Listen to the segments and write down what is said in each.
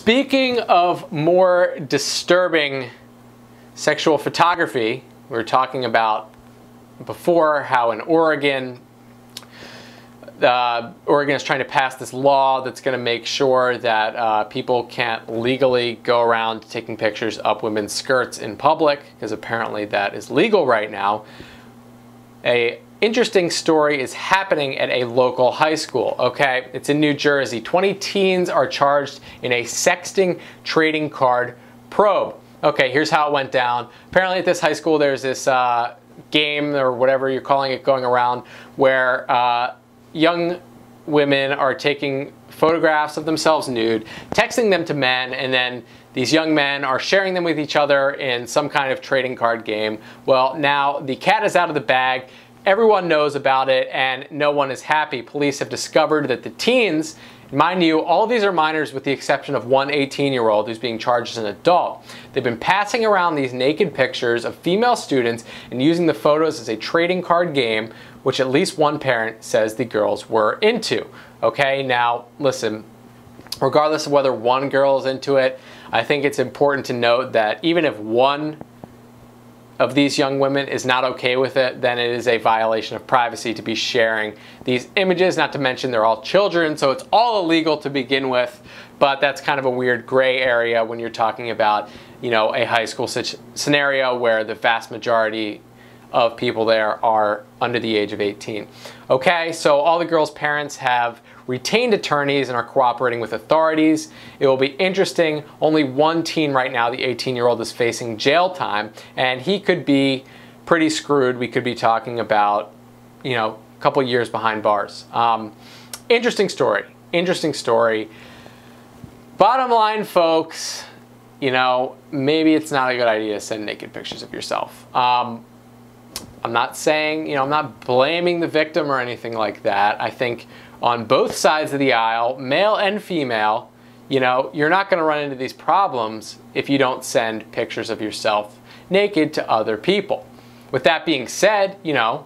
Speaking of more disturbing sexual photography, we were talking about before how in Oregon is trying to pass this law that's going to make sure that people can't legally go around taking pictures of women's skirts in public, because apparently that is legal right now. An interesting story is happening at a local high school, okay? It's in New Jersey. 20 teens are charged in a sexting trading card probe. Okay, here's how it went down. Apparently at this high school there's this game, or whatever you're calling it, going around where young women are taking photographs of themselves nude, texting them to men, and then these young men are sharing them with each other in some kind of trading card game. Well, now the cat is out of the bag. Everyone knows about it and no one is happy. Police have discovered that the teens, mind you, all of these are minors with the exception of one 18-year-old who's being charged as an adult. They've been passing around these naked pictures of female students and using the photos as a trading card game, which at least one parent says the girls were into. Okay, now listen, regardless of whether one girl is into it, I think it's important to note that even if one of these young women is not okay with it, then it is a violation of privacy to be sharing these images, not to mention they're all children, so it's all illegal to begin with, but that's kind of a weird gray area when you're talking about, you know, a high school scenario where the vast majority of people there are under the age of 18. Okay, so all the girls' parents have retained attorneys and are cooperating with authorities. It will be interesting. Only one teen right now, the 18-year-old, is facing jail time, and he could be pretty screwed. We could be talking about, you know, a couple years behind bars. Interesting story. Interesting story. Bottom line, folks, you know, maybe it's not a good idea to send naked pictures of yourself. I'm not saying, you know, I'm not blaming the victim or anything like that. I think on both sides of the aisle, male and female, you know, you're not going to run into these problems if you don't send pictures of yourself naked to other people. With that being said, you know,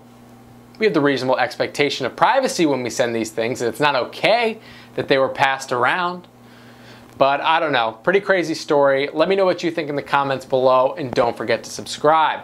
we have the reasonable expectation of privacy when we send these things, and it's not okay that they were passed around. But I don't know, pretty crazy story. Let me know what you think in the comments below, and don't forget to subscribe.